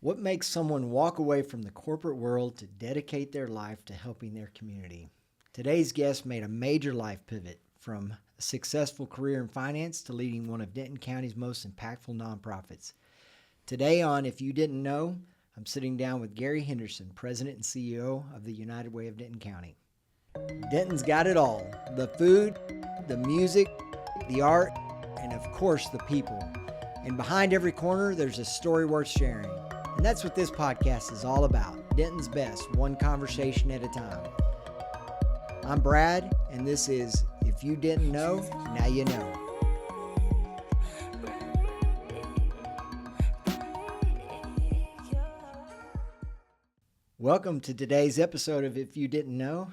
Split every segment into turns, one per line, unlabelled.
What makes someone walk away from the corporate world to dedicate their life to helping their community? Today's guest made a major life pivot from a successful career in finance to leading one of Denton County's most impactful nonprofits. Today on If You Didn't Know, I'm sitting down with Gary Henderson, President and CEO of the United Way of Denton County. Denton's got it all: the food, the music, the art, and of course the people. And behind every corner, there's a story worth sharing. And that's what this podcast is all about. Denton's best, one conversation at a time. I'm Brad, and this is If You Didn't Know, Now You Know. Welcome to today's episode of If You Didn't Know.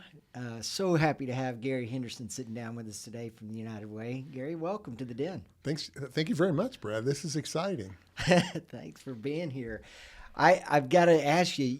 So happy to have Gary Henderson sitting down with us today from the United Way. Gary, welcome to the Den.
Thanks. Thank you very much, Brad. This is exciting.
Thanks for being here. I've got to ask you,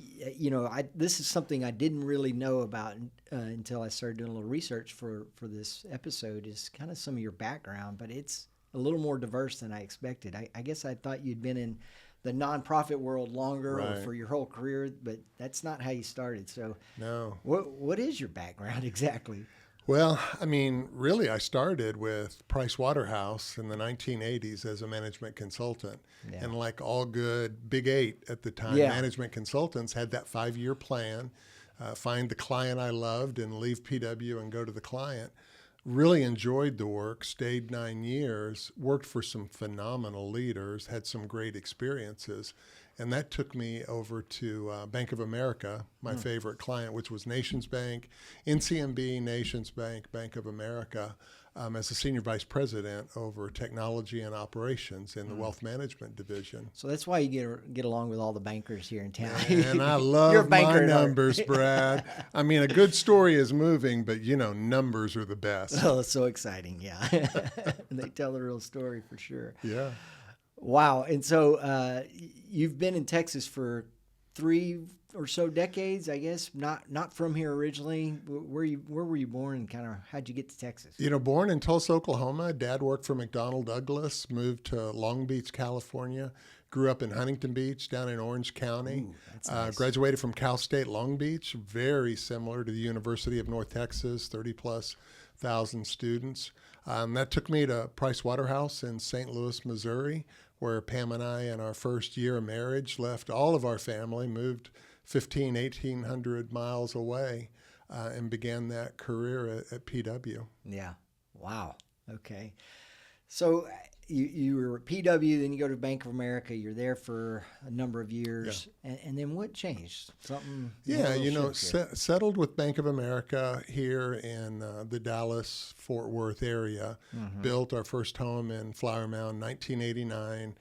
this is something I didn't really know about until I started doing a little research for this episode, is kind of some of your background, but it's a little more diverse than I expected. I guess I thought you'd been in the nonprofit world longer or for your whole career, but that's not how you started. So
no.
What is your background exactly?
Well, really, I started with Waterhouse in the 1980s as a management consultant. Yeah. And like all good Big Eight at the time, management consultants had that 5-year plan, find the client I loved and leave PW and go to the client. Really enjoyed the work, stayed 9 years, worked for some phenomenal leaders, had some great experiences. And that took me over to Bank of America, my favorite client, which was Nations Bank, NCMB, Nations Bank, Bank of America, as a senior vice president over technology and operations in the wealth management division.
So that's why you get along with all the bankers here in town.
And I love my numbers, Brad. A good story is moving, but numbers are the best.
Oh, it's so exciting, yeah. And they tell the real story for sure.
Yeah.
Wow. And so you've been in Texas for 3 or so decades, I guess. Not from here originally. Where were you born, and kind of how'd you get to Texas?
Born in Tulsa, Oklahoma. Dad worked for McDonnell Douglas, moved to Long Beach, California, grew up in Huntington Beach down in Orange County.
Ooh, that's nice.
Graduated from Cal State Long Beach, very similar to the University of North Texas, 30+ thousand students. That took me to Waterhouse in St. Louis, Missouri, where Pam and I, in our first year of marriage, left all of our family, moved 1,800 miles away, and began that career at PW.
Yeah. Wow. Okay. So you were at PW, then you go to Bank of America. You're there for a number of years. Yeah. And then what changed? Something?
Yeah, settled with Bank of America here in the Dallas-Fort Worth area. Mm-hmm. Built our first home in Flower Mound, 1989.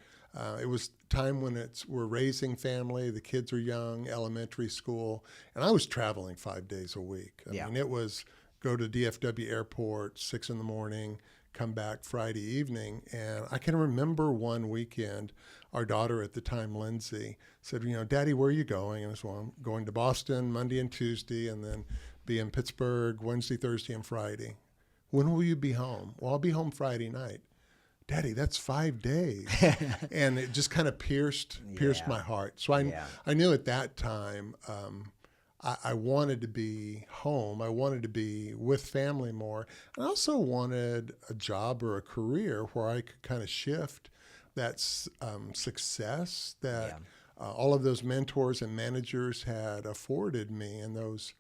It was time when we're raising family. The kids are young, elementary school. And I was traveling 5 days a week. It was go to DFW Airport, 6 in the morning, come back Friday evening. And I can remember one weekend, our daughter at the time, Lindsay, said, Daddy, where are you going? And I said, well, I'm going to Boston Monday and Tuesday, and then be in Pittsburgh Wednesday, Thursday, and Friday. When will you be home? Well, I'll be home Friday night. Daddy, that's 5 days. And it just kind of pierced my heart. So I knew at that time I wanted to be home. I wanted to be with family more. I also wanted a job or a career where I could kind of shift that success that all of those mentors and managers had afforded me in those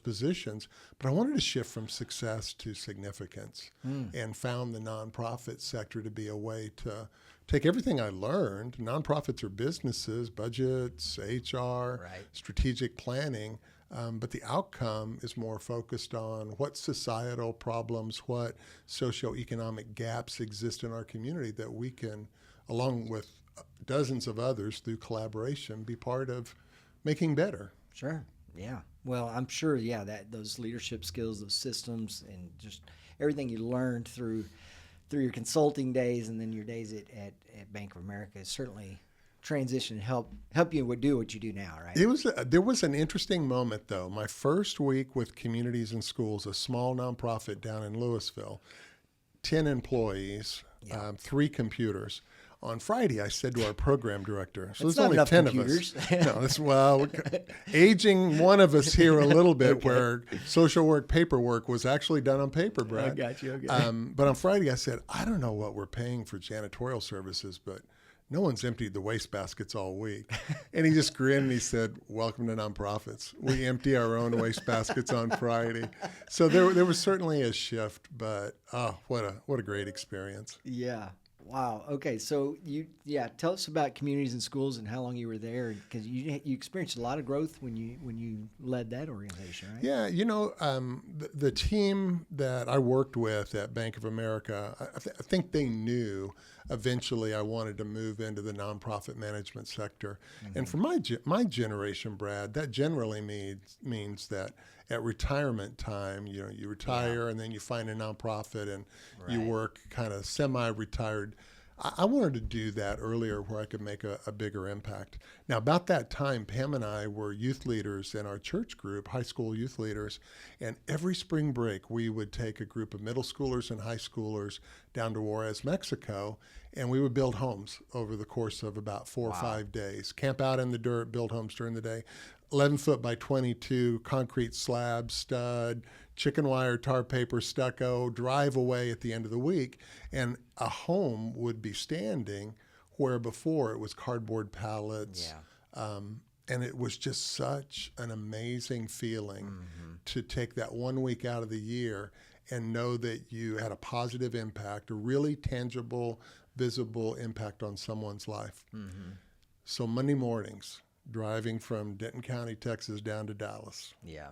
positions. But I wanted to shift from success to significance, and found the nonprofit sector to be a way to take everything I learned. Nonprofits are businesses, budgets, HR, strategic planning, but the outcome is more focused on what societal problems, what socioeconomic gaps exist in our community that we can, along with dozens of others through collaboration, be part of making better.
Sure. Yeah. Well, I'm sure, that those leadership skills, those systems, and just everything you learned through your consulting days and then your days at Bank of America is certainly transition help you do what you do now, right?
There was an interesting moment, though. My first week with Communities and Schools, a small nonprofit down in Louisville, 10 employees, 3 computers. on Friday, I said to our program director, so
That's
there's only
not
10
enough
of us.
computers.
Well, aging one of us here a little bit where social work paperwork was actually done on paper, Brad.
I got you. Okay.
But on Friday, I said, I don't know what we're paying for janitorial services, but no one's emptied the waste baskets all week. And he just grinned and he said, welcome to nonprofits. We empty our own waste baskets on Friday. So there was certainly a shift, but what a great experience.
Yeah. Wow. Okay. So tell us about communities and schools and how long you were there, because you experienced a lot of growth when you led that organization, right?
Yeah. The team that I worked with at Bank of America, I think they knew eventually I wanted to move into the nonprofit management sector. Mm-hmm. And for my generation, Brad, that generally means that at retirement time, you retire and then you find a nonprofit and you work kind of semi-retired. I wanted to do that earlier where I could make a bigger impact. Now, about that time, Pam and I were youth leaders in our church group, high school youth leaders, and every spring break we would take a group of middle schoolers and high schoolers down to Juarez, Mexico, and we would build homes over the course of about 4 or 5 days. Camp out in the dirt, build homes during the day. 11 foot by 22, concrete slab, stud, chicken wire, tar paper, stucco, drive away at the end of the week. And a home would be standing where before it was cardboard pallets. Yeah. And it was just such an amazing feeling to take that 1 week out of the year and know that you had a positive impact, a really tangible, visible impact on someone's life. Mm-hmm. So Monday mornings, driving from Denton County, Texas, down to Dallas.
Yeah.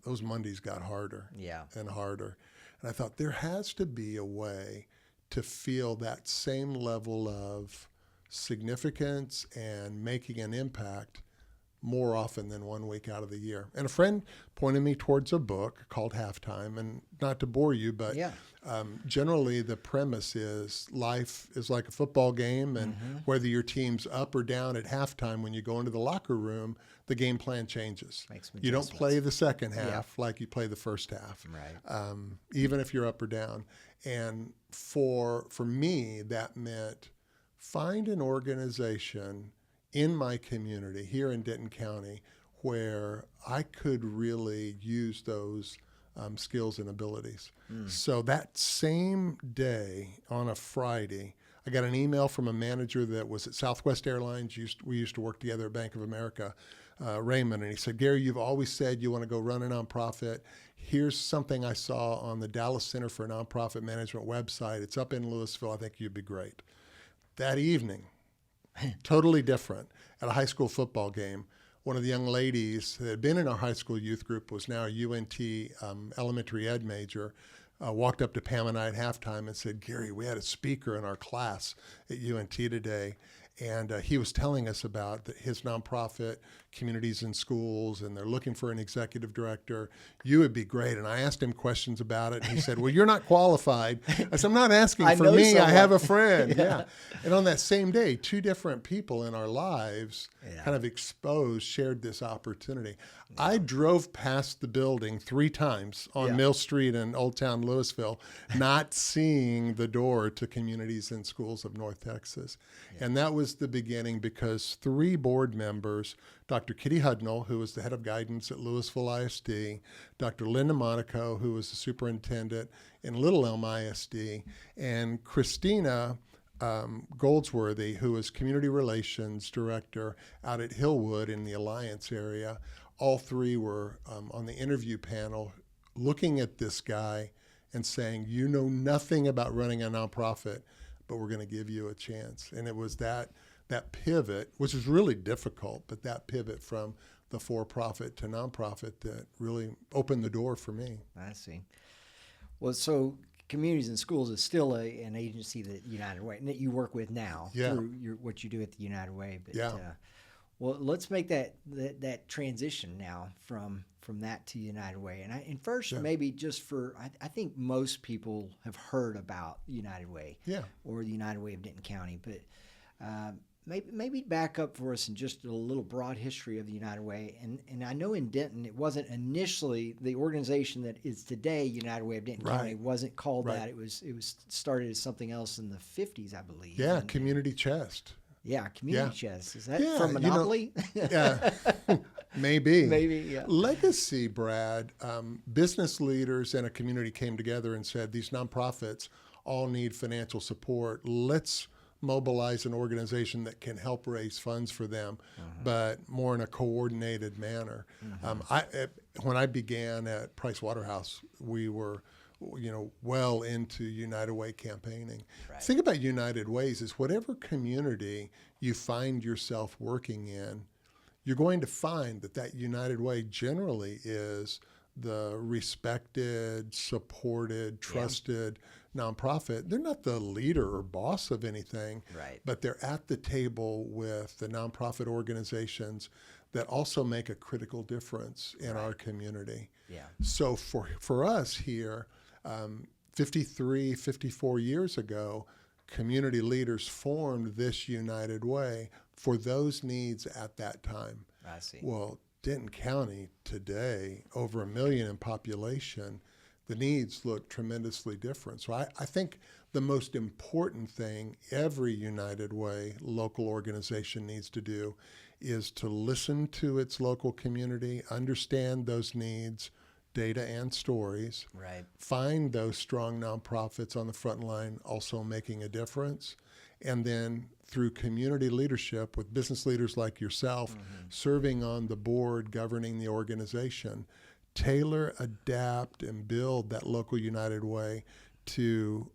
Those Mondays got harder and harder. And I thought there has to be a way to feel that same level of significance and making an impact more often than 1 week out of the year. And a friend pointed me towards a book called Halftime. And not to bore you, but generally the premise is life is like a football game, and whether your team's up or down at halftime, when you go into the locker room, the game plan changes. You don't play the second half like you play the first half, even if you're up or down. And for me, that meant find an organization in my community here in Denton County where I could really use those skills and abilities. So that same day on a Friday, I got an email from a manager that was at Southwest Airlines. We used to work together at Bank of America, Raymond, and he said, Gary, you've always said you want to go run a nonprofit. Here's something I saw on the Dallas Center for Nonprofit Management website. It's up in Louisville. I think you'd be great. That evening, totally different, at a high school football game, one of the young ladies that had been in our high school youth group, was now a UNT elementary ed major, walked up to Pam and I at halftime and said, Gary, we had a speaker in our class at UNT today, and he was telling us about his nonprofit, Communities in Schools, and they're looking for an executive director. You would be great. And I asked him questions about it, and he said, well, you're not qualified. I said, I'm not asking for me. Someone. I have a friend. Yeah. And on that same day, two different people in our lives kind of shared this opportunity. Yeah. I drove past the building 3 times on Mill Street in Old Town Louisville, not seeing the door to Communities in Schools of North Texas. Yeah. And that was the beginning, because 3 board members, Dr. Kitty Hudnall, who was the head of guidance at Louisville ISD, Dr. Linda Monaco, who was the superintendent in Little Elm ISD, and Christina Goldsworthy, who was community relations director out at Hillwood in the Alliance area. All 3 were on the interview panel looking at this guy and saying, you know nothing about running a nonprofit, but we're going to give you a chance. And it was that pivot, which is really difficult, but that pivot from the for-profit to nonprofit that really opened the door for me.
I see. Well, so Communities in Schools is still an agency that United Way that you work with now through what you do at the United Way. But, well, let's make that transition now from that to United Way. And first, maybe just I think most people have heard about United Way or the United Way of Denton County, but maybe back up for us in just a little broad history of the United Way. And I know in Denton, it wasn't initially the organization that is today United Way of Denton County wasn't called that. It was started as something else in the 50s, I believe.
Yeah, Community Chest.
Yeah, Community Chest. Is that from Monopoly?
Yeah, maybe.
Maybe, yeah.
Legacy, Brad. Business leaders in a community came together and said, these nonprofits all need financial support. Let's mobilize an organization that can help raise funds for them, but more in a coordinated manner. When I began at Waterhouse, we were well into United Way campaigning.
Right.
Thing about United Ways is whatever community you find yourself working in, you're going to find that United Way generally is the respected, supported, trusted nonprofit. They're not the leader or boss of anything, but they're at the table with the nonprofit organizations that also make a critical difference in our community.
Yeah.
So for us here, 54 years ago, community leaders formed this United Way for those needs at that time.
I see.
Well, Denton County today, over 1 million in population, the needs look tremendously different. So I think the most important thing every United Way local organization needs to do is to listen to its local community, understand those needs, data and stories, find those strong nonprofits on the front line also making a difference, and then through community leadership with business leaders like yourself serving on the board governing the organization, tailor, adapt, and build that local United Way to,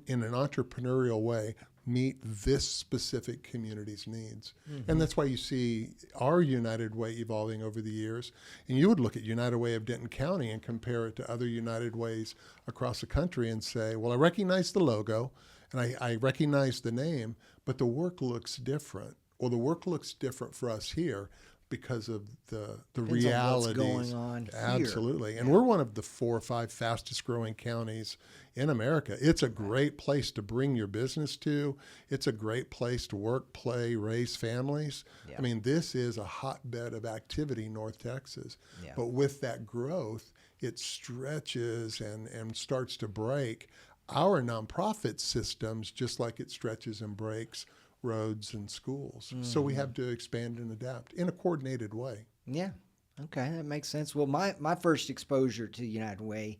in an entrepreneurial way, meet this specific community's needs. And that's why you see our United Way evolving over the years. And you would look at United Way of Denton County and compare it to other United Ways across the country and say, well, I recognize the logo and I recognize the name, but the work looks different. Well, the work looks different for us here because of the realities
going on here.
Absolutely. And we're one of the 4 or 5 fastest growing counties in America. It's a great place to bring your business to. It's a great place to work, play, raise families.
Yeah.
I mean, this is a hotbed of activity in North Texas.
Yeah.
But with that growth, it stretches and starts to break our nonprofit systems, just like it stretches and breaks roads and schools. So we have to expand and adapt in a coordinated way.
Yeah. Okay, that makes sense. Well, my first exposure to United Way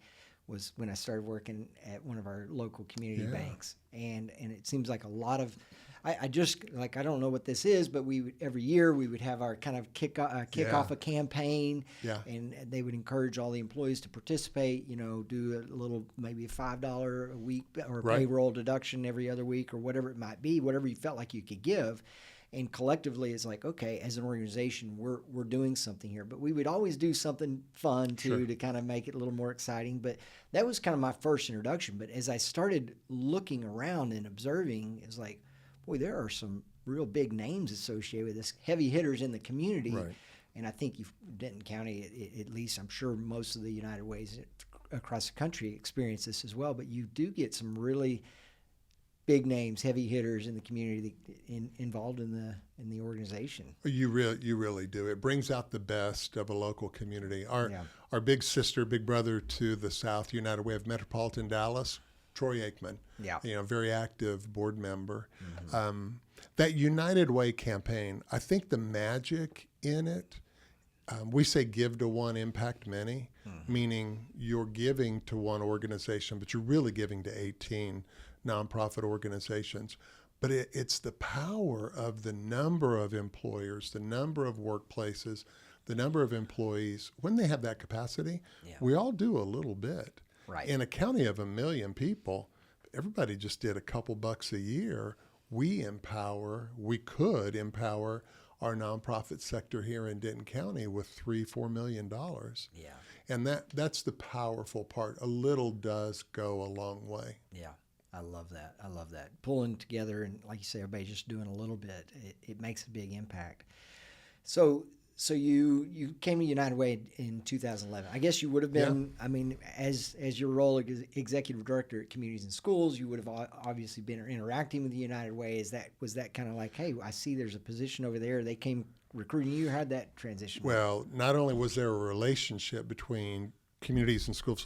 was when I started working at one of our local community banks. And it seems like a lot of, I just, like, I don't know what this is, but every year we would have our kind of kick off a campaign, and they would encourage all the employees to participate, do a little, maybe a $5 a week or payroll deduction every other week or whatever it might be, whatever you felt like you could give. And collectively, it's like, okay, as an organization, we're doing something here. But we would always do something fun, too, to kind of make it a little more exciting. But that was kind of my first introduction. But as I started looking around and observing, it's like, boy, there are some real big names associated with this, heavy hitters in the community.
Right.
And I think Denton County, at least, I'm sure most of the United Ways across the country experience this as well. But you do get some really big names, heavy hitters in the community involved in the organization.
You really do. It brings out the best of a local community. Our big sister, big brother to the south, United Way of Metropolitan Dallas, Troy Aikman, very active board member. That United Way campaign, I think the magic in it, we say give to one, impact many, meaning you're giving to one organization, but you're really giving to 18 nonprofit organizations. But it's the power of the number of employers, the number of workplaces, the number of employees. When they have that capacity, we all do a little bit.
Right.
In a county of 1 million people, everybody just did a couple bucks a year. We could empower our nonprofit sector here in Denton County with $3-4 million.
Yeah.
And that's the powerful part. A little does go a long way.
Yeah. I love that. Pulling together and, like you say, everybody just doing a little bit, it makes a big impact. So So you came to United Way in 2011. I guess you would have been. I mean, as your role as executive director at Communities and Schools, you would have obviously been interacting with the United Way. Was that kind of like, hey, I see there's a position over there? They came recruiting you. How'd that transition?
Well, not only was there a relationship between Communities and Schools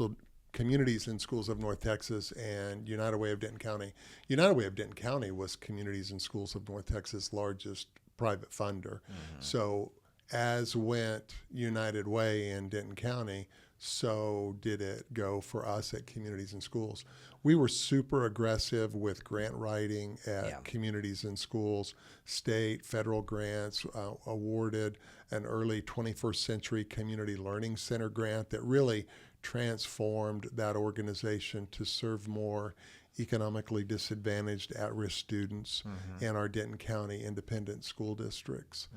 of North Texas and United Way of Denton County. United Way of Denton County was Communities and Schools of North Texas' largest private funder. Mm-hmm. So as went United Way in Denton County, so did it go for us at Communities and Schools. We were super aggressive with grant writing at Communities and Schools, state, federal grants, awarded an early 21st Century Community Learning Center grant that really transformed that organization to serve more economically disadvantaged at-risk students in our Denton County independent school districts.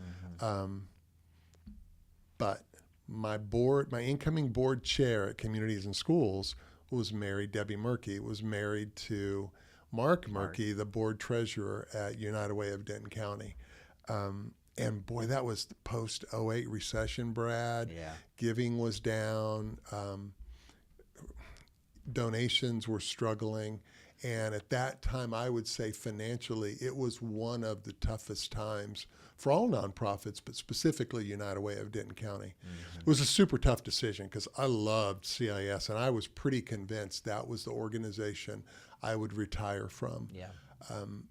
But my incoming board chair at Communities and Schools was Debbie Murkey, was married to Mark Murkey, the board treasurer at United Way of Denton County. And boy, that was the post-08 recession, Brad.
Yeah.
Giving was down. Donations were struggling. And at that time, I would say financially, it was one of the toughest times for all nonprofits, but specifically United Way of Denton County. Mm-hmm. It was a super tough decision because I loved CIS, and I was pretty convinced that was the organization I would retire from.
Yeah.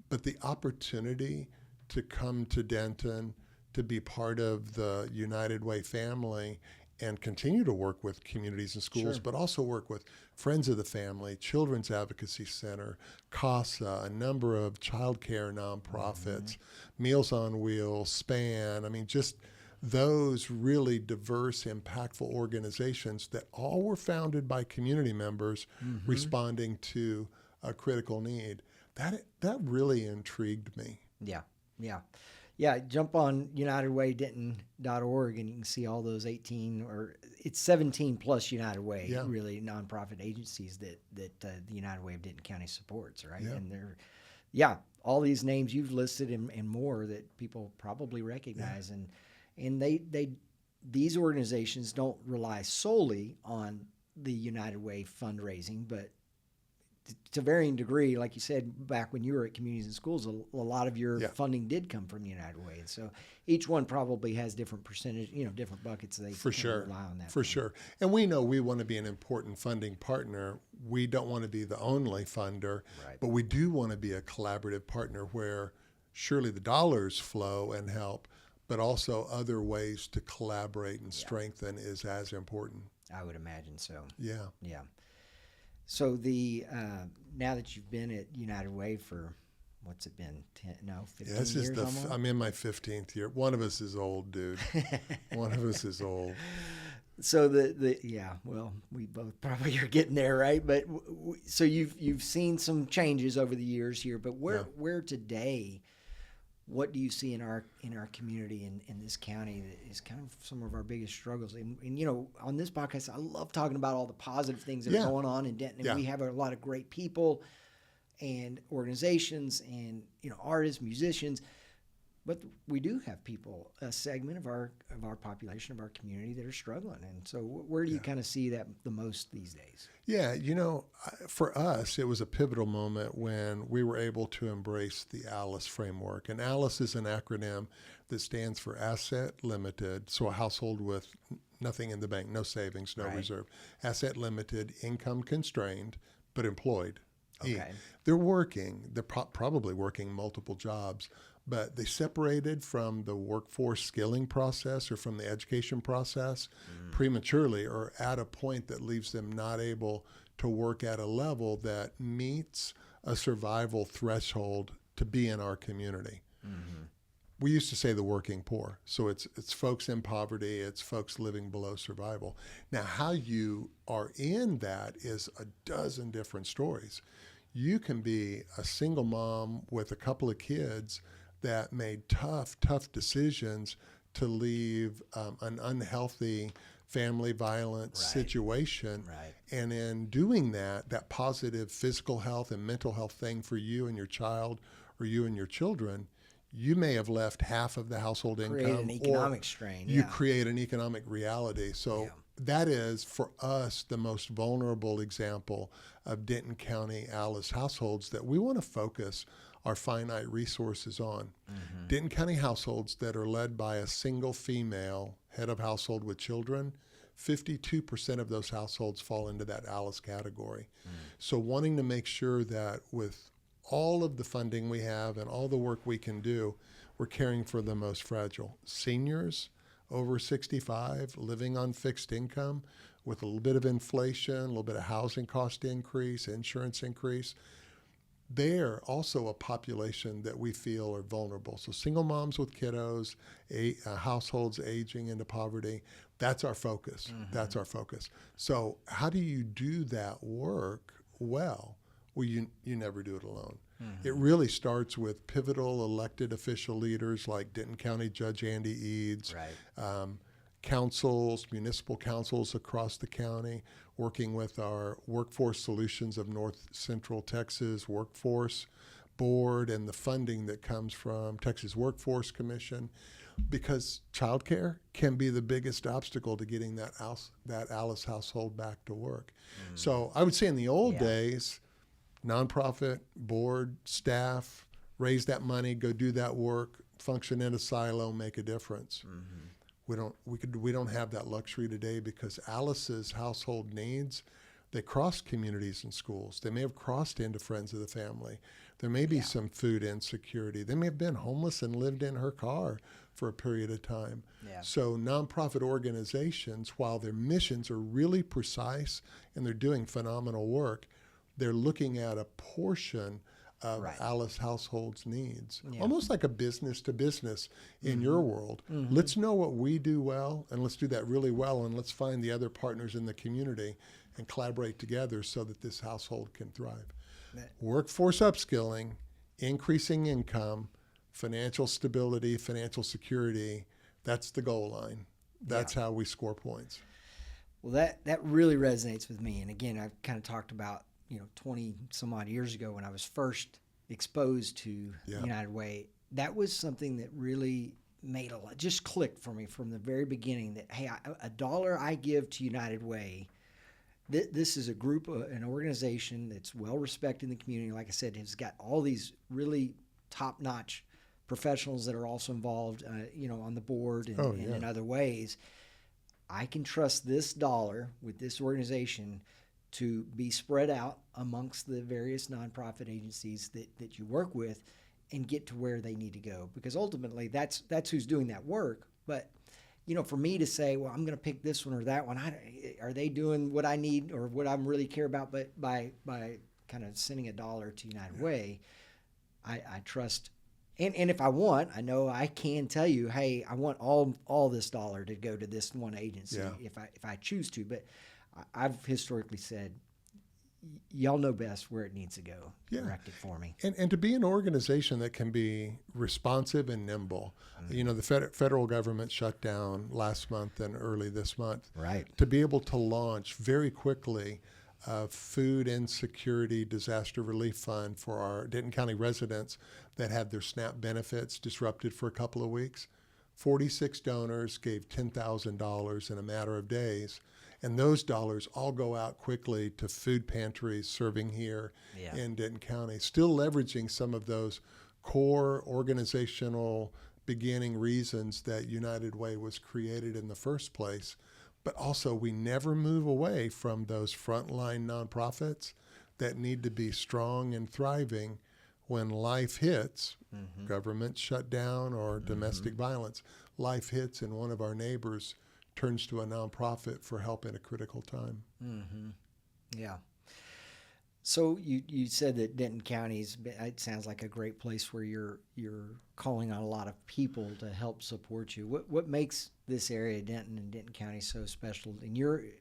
But the opportunity to come to Denton, to be part of the United Way family, and continue to work with Communities and Schools, but also work with Friends of the Family, Children's Advocacy Center, CASA, a number of child care nonprofits, Meals on Wheels, SPAN. I mean, just those really diverse, impactful organizations that all were founded by community members responding to a critical need. That really intrigued me.
Yeah, jump on UnitedWayDenton.org and you can see all those 18 or it's 17 plus United Way, really nonprofit agencies that the United Way of Denton County supports, right?
Yeah.
And they're, all these names you've listed and more that people probably recognize, and these organizations don't rely solely on the United Way fundraising, but to varying degree, like you said, back when you were at Communities and Schools, a lot of your funding did come from United Way. And so each one probably has different percentage, different buckets they rely on that.
For sure. And we know we want to be an important funding partner. We don't want to be the only funder, but we do want to be a collaborative partner where surely the dollars flow and help, but also other ways to collaborate and strengthen is as important.
I would imagine so.
Yeah.
So now that you've been at United Way for, what's it been, 15 years almost?
I'm in my 15th year. One of us is old, dude. One of us is old.
So we both probably are getting there, right? But so you've seen some changes over the years here, but where today, what do you see in our community in this county that is kind of some of our biggest struggles? And on this podcast, I love talking about all the positive things that are going on in Denton. And we have a lot of great people and organizations and artists, musicians. But we do have people, a segment of our population, of our community that are struggling. And so where do you kind of see that the most these days?
Yeah, for us, it was a pivotal moment when we were able to embrace the ALICE framework. And ALICE is an acronym that stands for Asset Limited, so a household with nothing in the bank, no savings, no reserve. Asset Limited, income constrained, but employed.
Okay.
They're probably working multiple jobs, but they separated from the workforce skilling process or from the education process prematurely or at a point that leaves them not able to work at a level that meets a survival threshold to be in our community. Mm-hmm. We used to say the working poor. So it's folks in poverty, it's folks living below survival. Now, how you are in that is a dozen different stories. You can be a single mom with a couple of kids that made tough decisions to leave an unhealthy family violence situation.
Right.
And in doing that positive physical health and mental health thing for you and your child or you and your children, you may have left half of the household
Create
income,
an economic strain.
you
Yeah.
create an economic reality. So
Yeah.
that is, for us, the most vulnerable example of Denton County Alice households that we want to focus our finite resources on. Denton County households that are led by a single female head of household with children, 52% of those households fall into that Alice category. So wanting to make sure that with all of the funding we have and all the work we can do, we're caring for the most fragile. Seniors over 65 living on fixed income with a little bit of inflation, a little bit of housing cost increase, insurance increase. They're also a population that we feel are vulnerable. So single moms with kiddos, households aging into poverty, that's our focus. That's our focus. So how do you do that work well? Well, you never do it alone. It really starts with pivotal elected official leaders like Denton County Judge Andy Eads,
Right.
councils, municipal councils across the county, working with our Workforce Solutions of North Central Texas Workforce Board and the funding that comes from Texas Workforce Commission, because childcare can be the biggest obstacle to getting that Alice household back to work. So I would say in the old days, nonprofit, board, staff, raise that money, go do that work, function in a silo, make a difference. We don't have that luxury today because Alice's household needs, they cross communities and schools. They may have crossed into friends of the family. There may be some food insecurity. They may have been homeless and lived in her car for a period of time. So nonprofit organizations, while their missions are really precise and they're doing phenomenal work, they're looking at a portion of Alice households' needs, almost like a business to business in your world. Let's know what we do well, and let's do that really well, and let's find the other partners in the community and collaborate together so that this household can thrive. Workforce upskilling, increasing income, financial stability, financial security, that's the goal line. That's how we score points.
Well, that really resonates with me. And again, I've kind of talked about 20 some odd years ago when I was first exposed to United Way. That was something that really made a lot, just clicked for me from the very beginning that, hey, a dollar I give to United Way, this is a group, an organization that's well respected in the community. Like I said, has got all these really top-notch professionals that are also involved, on the board and in other ways. I can trust this dollar with this organization to be spread out amongst the various nonprofit agencies that you work with and get to where they need to go. Because ultimately, that's who's doing that work. But, for me to say, well, I'm going to pick this one or that one, are they doing what I need or what I really care about? But by kind of sending a dollar to United Way, I trust. And if I want, I know I can tell you, hey, I want all this dollar to go to this one agency if I choose to. But I've historically said, y'all know best where it needs to go. Direct it for me.
And to be an organization that can be responsive and nimble. The federal government shut down last month and early this month.
Right.
To be able to launch very quickly a food insecurity disaster relief fund for our Denton County residents that had their SNAP benefits disrupted for a couple of weeks. 46 donors gave $10,000 in a matter of days. And those dollars all go out quickly to food pantries serving here in Denton County, still leveraging some of those core organizational beginning reasons that United Way was created in the first place. But also, we never move away from those frontline nonprofits that need to be strong and thriving when life hits, government shutdown or domestic violence, life hits and one of our neighbors turns to a nonprofit for help in a critical time.
Yeah. So you said that Denton County it sounds like a great place where you're calling on a lot of people to help support you. What makes this area, Denton and Denton County, so special? And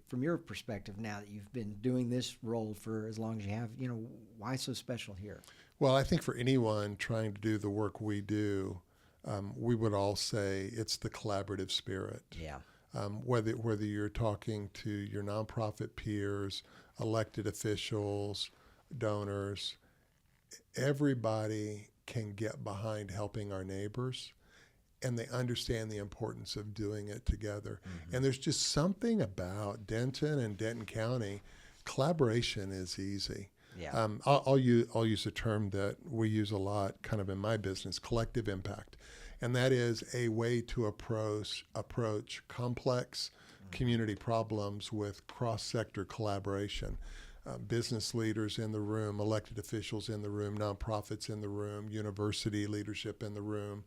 from your perspective now that you've been doing this role for as long as you have, why so special here?
Well, I think for anyone trying to do the work we do, we would all say it's the collaborative spirit.
Yeah.
Whether you're talking to your nonprofit peers, elected officials, donors, everybody can get behind helping our neighbors, and they understand the importance of doing it together. And there's just something about Denton and Denton County. Collaboration is easy.
Yeah.
I'll use a term that we use a lot kind of in my business, collective impact. And that is a way to approach complex community problems with cross-sector collaboration. Business leaders in the room, elected officials in the room, nonprofits in the room, university leadership in the room,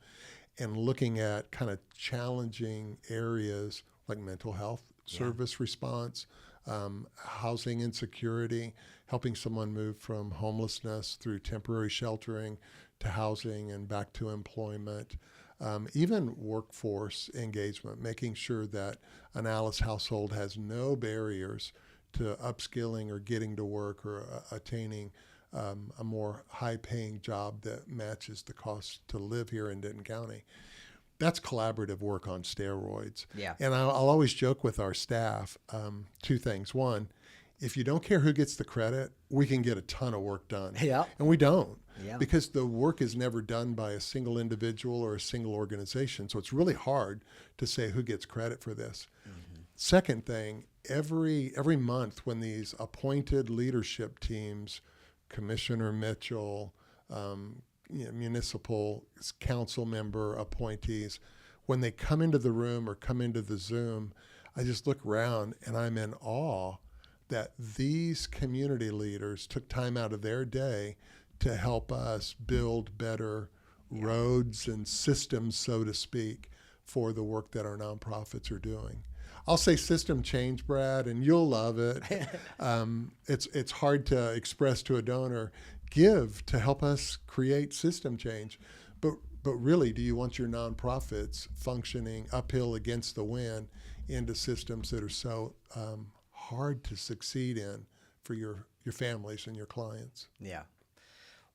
and looking at kind of challenging areas like mental health service response, housing insecurity, helping someone move from homelessness through temporary sheltering to housing and back to employment. Even workforce engagement, making sure that an Alice household has no barriers to upskilling or getting to work or attaining a more high-paying job that matches the cost to live here in Denton County. That's collaborative work on steroids.
Yeah.
And I'll always joke with our staff, two things. One, if you don't care who gets the credit, we can get a ton of work done.
Yeah.
And we don't.
Yeah.
Because the work is never done by a single individual or a single organization. So it's really hard to say who gets credit for this. Second thing, every month when these appointed leadership teams, Commissioner Mitchell, municipal council member appointees, when they come into the room or come into the Zoom, I just look around and I'm in awe that these community leaders took time out of their day to help us build better roads and systems, so to speak, for the work that our nonprofits are doing. I'll say system change, Brad, and you'll love it. It's hard to express to a donor. Give to help us create system change. But really, do you want your nonprofits functioning uphill against the wind into systems that are so hard to succeed in for your families and your clients?
Yeah.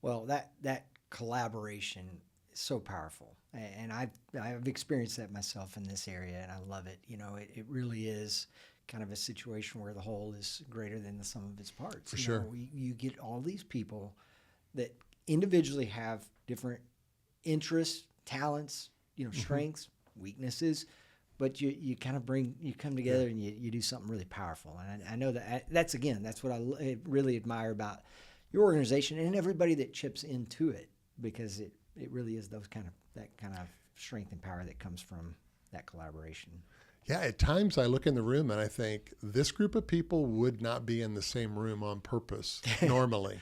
Well, that collaboration is so powerful, and I've experienced that myself in this area, and I love it. You know, it really is kind of a situation where the whole is greater than the sum of its parts.
For sure.
You get all these people that individually have different interests, talents, strengths, weaknesses, but you kind of come together and you do something really powerful. And I know that's what I really admire about your organization and everybody that chips into it, because it really is that kind of strength and power that comes from that collaboration.
Yeah, at times I look in the room and I think this group of people would not be in the same room on purpose normally,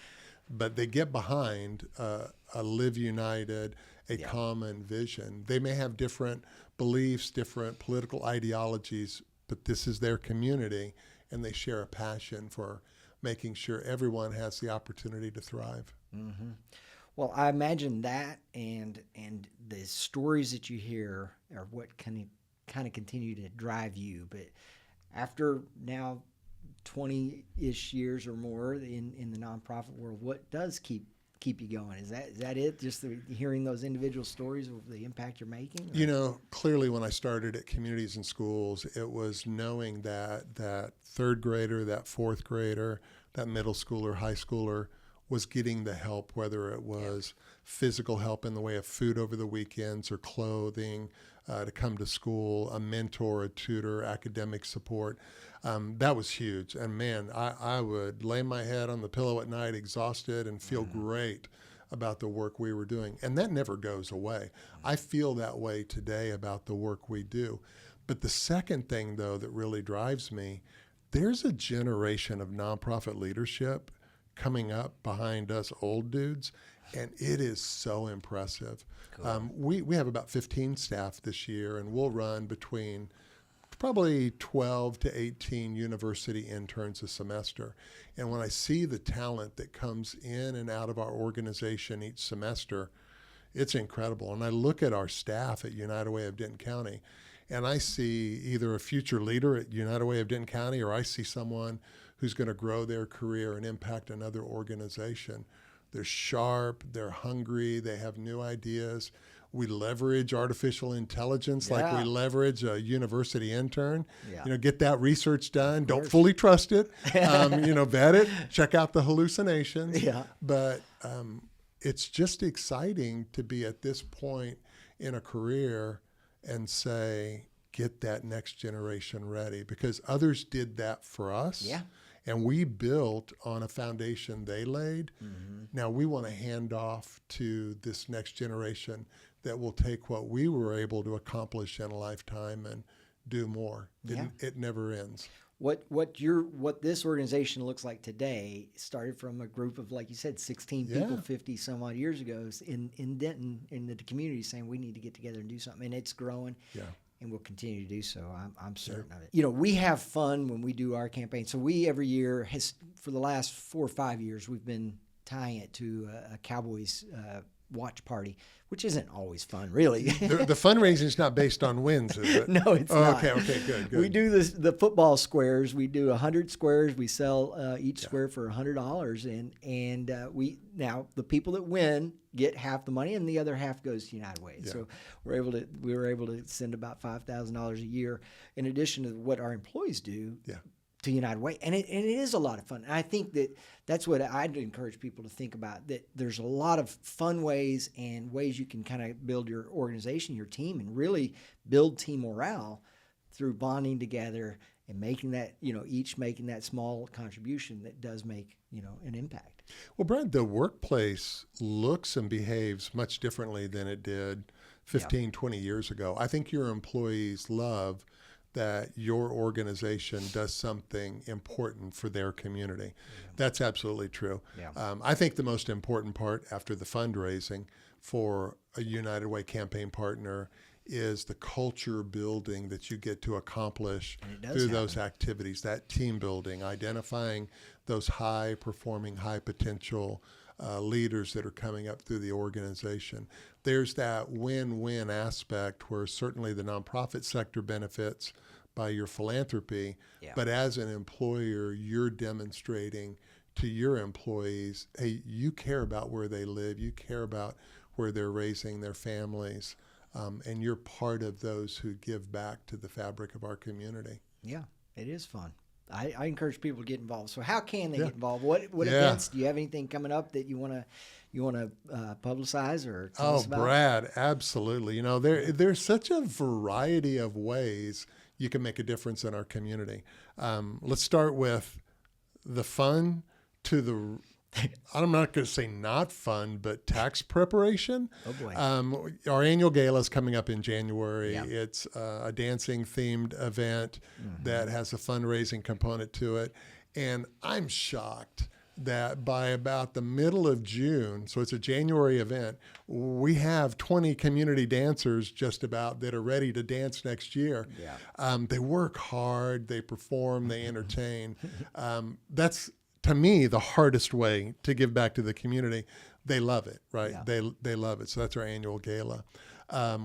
but they get behind a Live United, a common vision. They may have different beliefs, different political ideologies, but this is their community, and they share a passion for making sure everyone has the opportunity to thrive.
Mm-hmm. Well, I imagine that and the stories that you hear are what kind of continue to drive you. But after now 20-ish years or more in the nonprofit world, what does keep you going? Is that it? Just hearing those individual stories of the impact you're making? Or?
Clearly when I started at Communities and Schools, it was knowing that third grader, that fourth grader, that middle schooler, high schooler was getting the help, whether it was physical help in the way of food over the weekends or clothing, to come to school, a mentor, a tutor, academic support. That was huge. And man, I would lay my head on the pillow at night exhausted and feel great about the work we were doing. And that never goes away. I feel that way today about the work we do. But the second thing, though, that really drives me, there's a generation of nonprofit leadership coming up behind us old dudes, and it is so impressive. Cool. We have about 15 staff this year, and we'll run between probably 12 to 18 university interns a semester. And when I see the talent that comes in and out of our organization each semester, it's incredible. And I look at our staff at United Way of Denton County, and I see either a future leader at United Way of Denton County, or I see someone who's going to grow their career and impact another organization. They're sharp, they're hungry, they have new ideas. We leverage artificial intelligence like we leverage a university intern. Yeah. Get that research done. Don't fully trust it. Vet it. Check out the hallucinations. Yeah. But it's just exciting to be at this point in a career and say, get that next generation ready, because others did that for us.
Yeah.
And we built on a foundation they laid. Mm-hmm. Now we want to hand off to this next generation that will take what we were able to accomplish in a lifetime and do more. It never ends.
What this organization looks like today started from a group of, like you said, 16 people 50 some odd years ago in Denton, in the community, saying we need to get together and do something, and it's growing. Yeah. And we'll continue to do so. I'm certain of it. You know, we have fun when we do our campaign. So we every year for the last 4 or 5 years, we've been tying it to a Cowboys watch party, which isn't always fun, really.
The fundraising is not based on wins, is it?
No, it's not.
Okay, good.
We do the football squares. We do 100 squares. We sell each square for $100, and we now the people that win get half the money, and the other half goes to United Way. Yeah. So we were able to send about $5,000 a year, in addition to what our employees do. Yeah. To United Way, and it is a lot of fun. And I think that's what I'd encourage people to think about, that there's a lot of fun ways and ways you can kind of build your organization, your team, and really build team morale through bonding together and making that, each making that small contribution that does make, an impact.
Well, Brad, the workplace looks and behaves much differently than it did 15, 20 years ago. I think your employees love that your organization does something important for their community. Yeah. That's absolutely true. Yeah. I think the most important part after the fundraising for a United Way campaign partner is the culture building that you get to accomplish through those activities, that team building, identifying those high performing, high potential leaders that are coming up through the organization. There's that win-win aspect where certainly the nonprofit sector benefits by your philanthropy, but as an employer, you're demonstrating to your employees, hey, you care about where they live, you care about where they're raising their families, and you're part of those who give back to the fabric of our community.
Yeah, it is fun. I encourage people to get involved. So how can they get involved? What events? Do you have anything coming up that you want to publicize or tell us about?
Oh, Brad, absolutely. There's such a variety of ways you can make a difference in our community. Let's start with the fun to the I'm not going to say not fun, but tax preparation.
Oh, boy.
Our annual gala is coming up in January. Yeah. It's a dancing-themed event that has a fundraising component to it. And I'm shocked that by about the middle of June, so it's a January event, we have 20 community dancers just about that are ready to dance next year. Yeah. They work hard, they perform, they entertain. That's, to me, the hardest way to give back to the community. They love it, right? Yeah. They love it. So that's our annual gala.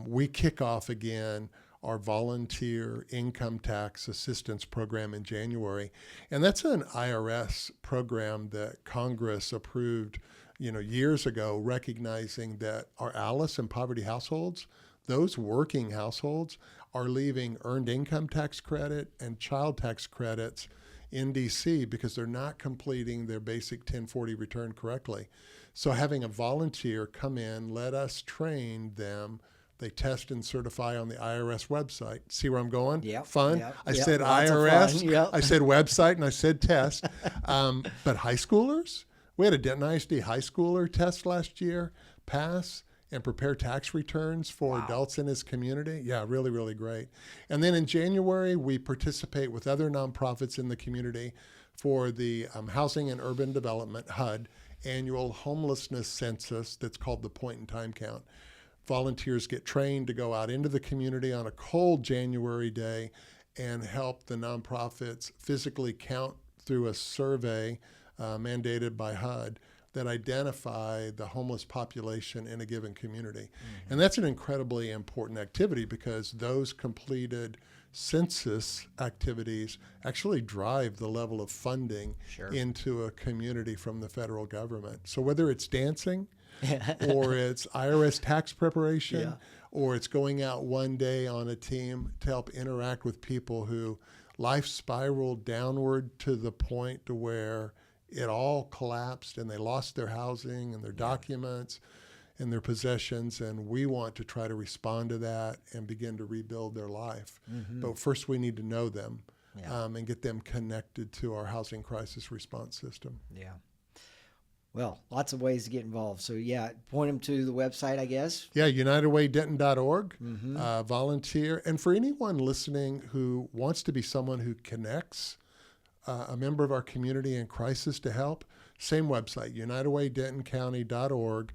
We kick off again our volunteer income tax assistance program in January. And that's an IRS program that Congress approved, years ago, recognizing that our ALICE and poverty households, those working households, are leaving earned income tax credit and child tax credits in DC because they're not completing their basic 1040 return correctly. So having a volunteer come in, let us train them. They test and certify on the IRS website. See where I'm going?
Yeah.
Fun? I said IRS,
yep.
I said website, and I said test. But high schoolers? We had a Denton ISD high schooler test last year, pass, and prepare tax returns for adults in his community. Yeah, really, really great. And then in January, we participate with other nonprofits in the community for the Housing and Urban Development, HUD, annual homelessness census that's called the Point in Time Count. Volunteers get trained to go out into the community on a cold January day and help the nonprofits physically count through a survey mandated by HUD that identify the homeless population in a given community. Mm-hmm. And that's an incredibly important activity because those completed census activities actually drive the level of funding into a community from the federal government. So whether it's dancing or it's IRS tax preparation or it's going out one day on a team to help interact with people who life spiraled downward to the point to where it all collapsed and they lost their housing and their documents and their possessions. And we want to try to respond to that and begin to rebuild their life. But first we need to know them and get them connected to our housing crisis response system.
Yeah. Well, lots of ways to get involved. So, point them to the website, I guess.
Yeah, unitedwaydenton.org, volunteer. And for anyone listening who wants to be someone who connects a member of our community in crisis to help, same website, unitedwaydentoncounty.org,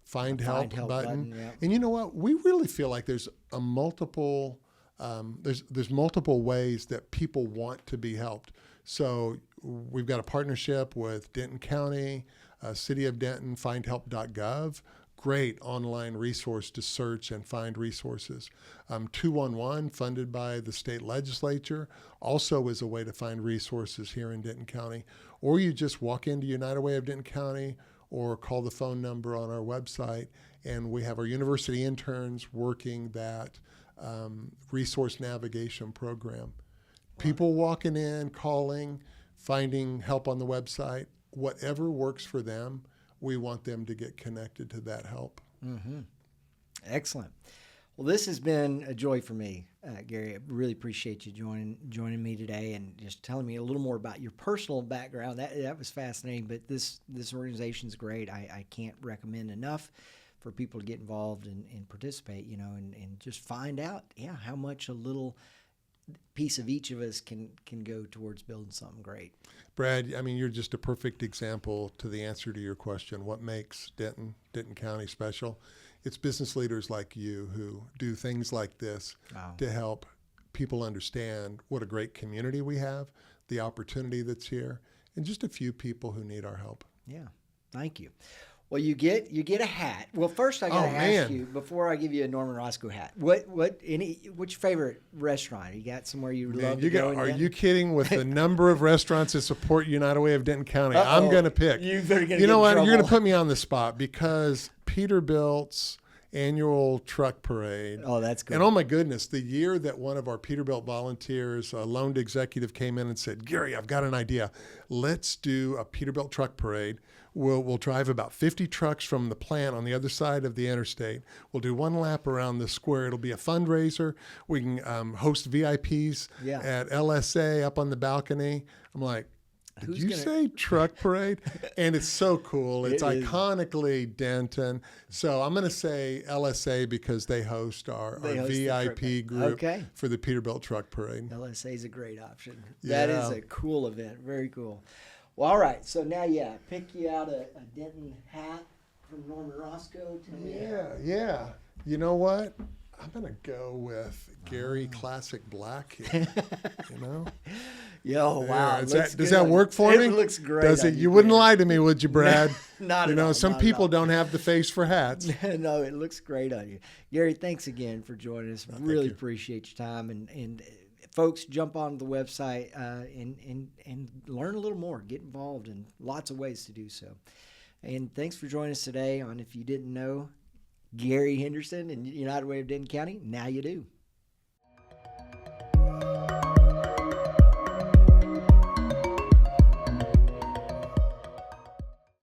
find help button. And you know what? We really feel like there's a multiple ways that people want to be helped. So we've got a partnership with Denton County, City of Denton, findhelp.gov. Great online resource to search and find resources. 211, funded by the state legislature, also is a way to find resources here in Denton County. Or you just walk into United Way of Denton County or call the phone number on our website, and we have our university interns working that resource navigation program. People walking in, calling, finding help on the website, whatever works for them, we want them to get connected to that help.
Excellent. Well, this has been a joy for me, Gary. I really appreciate you joining me today and just telling me a little more about your personal background. That was fascinating, but this organization is great. I can't recommend enough for people to get involved and participate, and just find out, how much a little piece of each of us can go towards building something great.
Brad, I mean, you're just a perfect example to the answer to your question. What makes Denton County special? It's business leaders like you who do things like this to help people understand what a great community we have, the opportunity that's here, and just a few people who need our help.
Yeah, thank you. Well, you get a hat. Well, first I got to ask you, before I give you a Norman Roscoe hat, what's your favorite restaurant? You got somewhere you love to go?
Are you kidding? With the number of restaurants that support United Way of Denton County, I'm going to pick. You know what? You're going to put me on the spot because Peterbilt's annual truck parade.
Oh, that's good.
And oh my goodness, the year that one of our Peterbilt volunteers, a loaned executive, came in and said, "Gary, I've got an idea. Let's do a Peterbilt truck parade. We'll drive about 50 trucks from the plant on the other side of the interstate. We'll do one lap around the square. It'll be a fundraiser. We can host VIPs at LSA up on the balcony." I'm like, Did you say truck parade? And it's so cool. It's iconically Denton. So I'm going to say LSA because they host our VIP group for the Peterbilt Truck Parade.
LSA is a great option. That is a cool event. Very cool. Well, all right. So now, pick you out a Denton hat from Norman Roscoe.
Yeah. You know what? I'm going to go with Gary Classic Black here,
Yo, wow.
Does that work for me?
It looks great.
Does it? You wouldn't lie to me, would you, Brad?
Not at all.
Some people don't have the face for hats.
No, it looks great on you. Gary, thanks again for joining us. Really appreciate your time. And folks, jump on the website and learn a little more. Get involved in lots of ways to do so. And thanks for joining us today on If You Didn't Know, Gary Henderson and United Way of Denton County. Now you do.